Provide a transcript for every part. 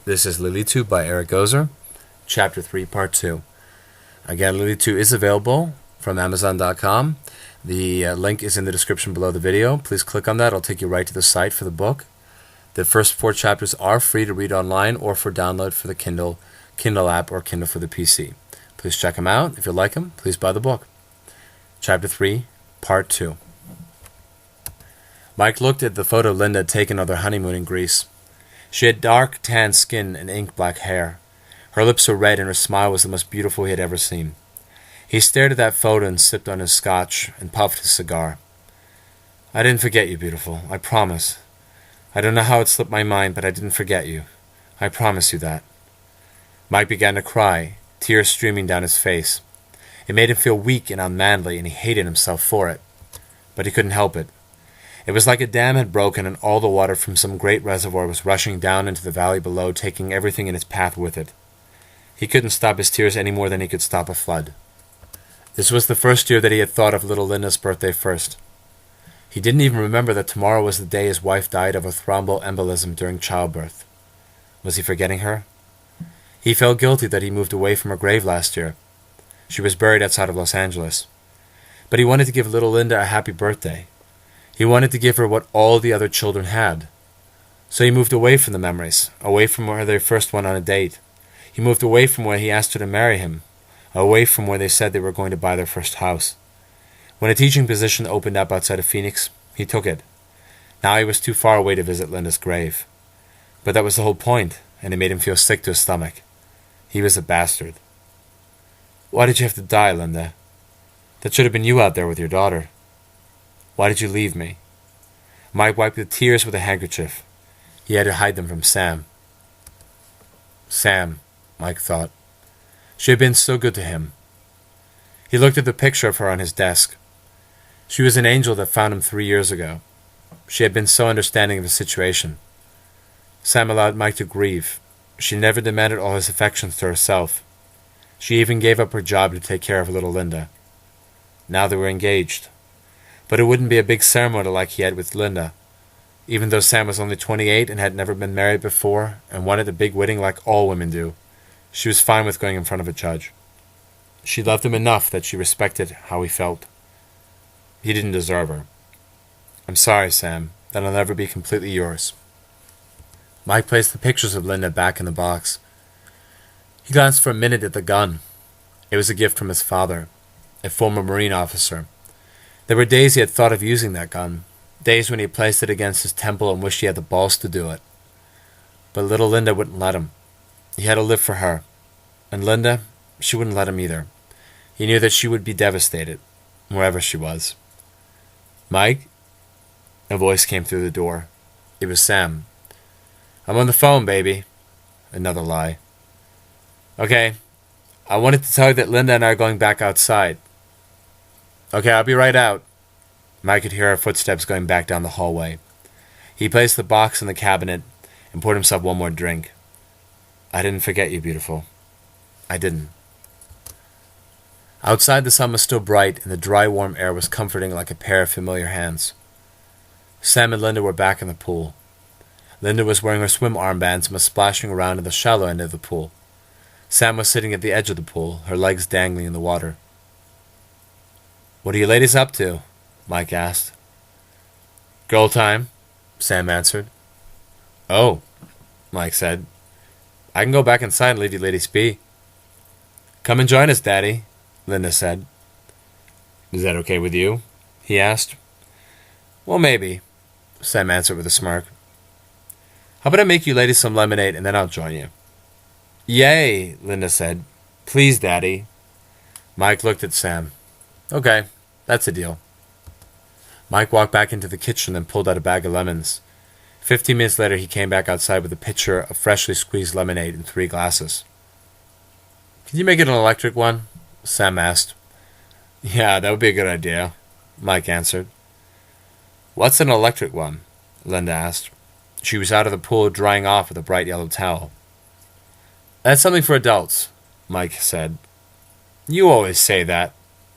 This is Lilitu by Eric Gozer, Chapter 3, Part 2. Again, Lilitu is available from Amazon.com. The link is in the description below the video. Please click on that. It'll take you right to the site for the book. The first 4 chapters are free to read online or for download for the Kindle app, or Kindle for the PC. Please check them out. If you like them, please buy the book. Chapter 3, Part 2. Mike looked at the photo Linda had taken of their honeymoon in Greece. She had dark, tan skin and ink-black hair. Her lips were red, and her smile was the most beautiful he had ever seen. He stared at that photo and sipped on his scotch and puffed his cigar. "I didn't forget you, beautiful. I promise. I don't know how it slipped my mind, but I didn't forget you. I promise you that." Mike began to cry, tears streaming down his face. It made him feel weak and unmanly, and he hated himself for it. But he couldn't help it. It was like a dam had broken and all the water from some great reservoir was rushing down into the valley below, taking everything in its path with it. He couldn't stop his tears any more than he could stop a flood. This was the first year that he had thought of little Linda's birthday first. He didn't even remember that tomorrow was the day his wife died of a thromboembolism during childbirth. Was he forgetting her? He felt guilty that he moved away from her grave last year. She was buried outside of Los Angeles. But he wanted to give little Linda a happy birthday. He wanted to give her what all the other children had. So he moved away from the memories, away from where they first went on a date. He moved away from where he asked her to marry him, away from where they said they were going to buy their first house. When a teaching position opened up outside of Phoenix, he took it. Now he was too far away to visit Linda's grave. But that was the whole point, and it made him feel sick to his stomach. He was a bastard. "Why did you have to die, Linda? That should have been you out there with your daughter. Why did you leave me?" Mike wiped the tears with a handkerchief. He had to hide them from Sam. Sam, Mike thought. She had been so good to him. He looked at the picture of her on his desk. She was an angel that found him 3 years ago. She had been so understanding of his situation. Sam allowed Mike to grieve. She never demanded all his affections to herself. She even gave up her job to take care of little Linda. Now they were engaged. But it wouldn't be a big ceremony like he had with Linda. Even though Sam was only 28 and had never been married before and wanted a big wedding like all women do, she was fine with going in front of a judge. She loved him enough that she respected how he felt. He didn't deserve her. "I'm sorry, Sam, that I'll never be completely yours." Mike placed the pictures of Linda back in the box. He glanced for a minute at the gun. It was a gift from his father, a former Marine officer. There were days he had thought of using that gun, days when he placed it against his temple and wished he had the balls to do it. But little Linda wouldn't let him. He had to live for her. And Linda, she wouldn't let him either. He knew that she would be devastated, wherever she was. "Mike?" A voice came through the door. It was Sam. "I'm on the phone, baby." Another lie. "Okay, I wanted to tell you that Linda and I are going back outside." "Okay, I'll be right out." Mike could hear her footsteps going back down the hallway. He placed the box in the cabinet and poured himself one more drink. "I didn't forget you, beautiful. I didn't." Outside the sun was still bright, and the dry, warm air was comforting like a pair of familiar hands. Sam and Linda were back in the pool. Linda was wearing her swim armbands and was splashing around in the shallow end of the pool. Sam was sitting at the edge of the pool, her legs dangling in the water. "What are you ladies up to?" Mike asked. "Girl time," Sam answered. "Oh," Mike said. "I can go back inside and leave you ladies be." "Come and join us, Daddy," Linda said. "Is that okay with you?" he asked. "Well, maybe," Sam answered with a smirk. "How about I make you ladies some lemonade and then I'll join you?" "Yay," Linda said. "Please, Daddy." Mike looked at Sam. "Okay, that's a deal." Mike walked back into the kitchen and pulled out a bag of lemons. 15 minutes later, he came back outside with a pitcher of freshly squeezed lemonade in 3 glasses. "Can you make it an electric one?" Sam asked. "Yeah, that would be a good idea," Mike answered. "What's an electric one?" Linda asked. She was out of the pool drying off with a bright yellow towel. "That's something for adults," Mike said. "You always say that,"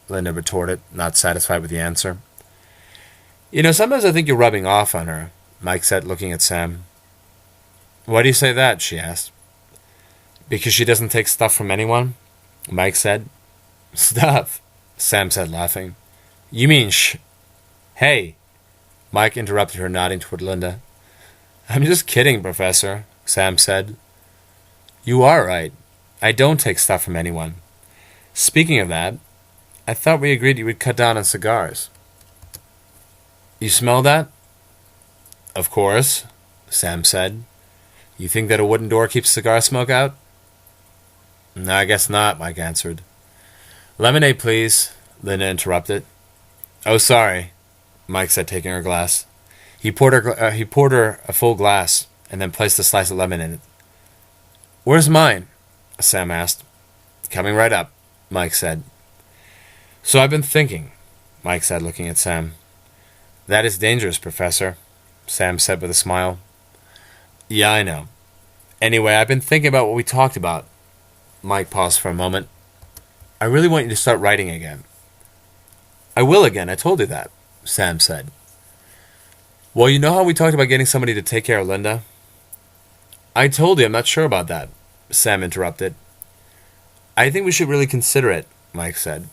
Linda retorted, not satisfied with the answer. "You know, sometimes I think you're rubbing off on her," Mike said, looking at Sam. "Why do you say that?" she asked. Because she doesn't take stuff from anyone? Mike said. Stuff, Sam said, laughing. You mean Hey, Mike interrupted her, nodding toward Linda. I'm just kidding, Professor, Sam said. You are right. I don't take stuff from anyone. Speaking of that, I thought we agreed you would cut down on cigars. You smell that? Of course, Sam said. You think that a wooden door keeps cigar smoke out? No, I guess not, Mike answered. Lemonade, please, Linda interrupted. Oh, sorry, Mike said, taking her glass. He poured her a full glass and then placed a slice of lemon in it. Where's mine? Sam asked. Coming right up, Mike said. So I've been thinking, Mike said, looking at Sam. That is dangerous, Professor, Sam said with a smile. Yeah, I know. Anyway, I've been thinking about what we talked about. Mike paused for a moment. I really want you to start writing again. I will again, I told you that, Sam said. Well, you know how we talked about getting somebody to take care of Linda? I told you I'm not sure about that, Sam interrupted. I think we should really consider it, Mike said.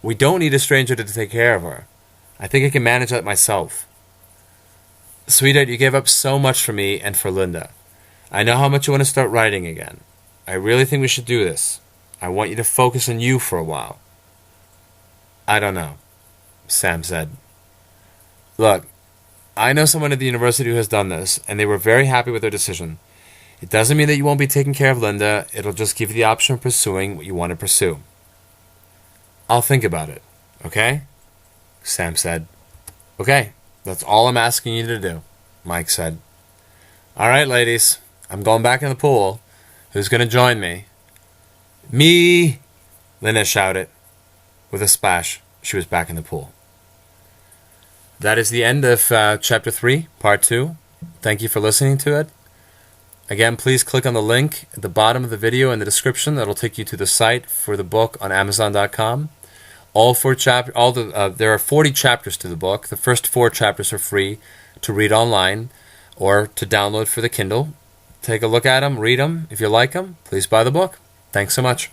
We don't need a stranger to take care of her. I think I can manage that myself. Sweetheart, you gave up so much for me and for Linda. I know how much you want to start writing again. I really think we should do this. I want you to focus on you for a while. I don't know, Sam said. Look, I know someone at the university who has done this, and they were very happy with their decision. It doesn't mean that you won't be taking care of Linda. It'll just give you the option of pursuing what you want to pursue. I'll think about it, okay? Sam said. Okay, that's all I'm asking you to do, Mike said. All right, ladies, I'm going back in the pool. Who's going to join me? Me! Linda shouted. With a splash, she was back in the pool. That is the end of Chapter 3, Part 2. Thank you for listening to it. Again, please click on the link at the bottom of the video in the description. That'll take you to the site for the book on Amazon.com. There are 40 chapters to the book. The first 4 chapters are free to read online or to download for the Kindle. Take a look at them, read them. If you like them, please buy the book. Thanks so much.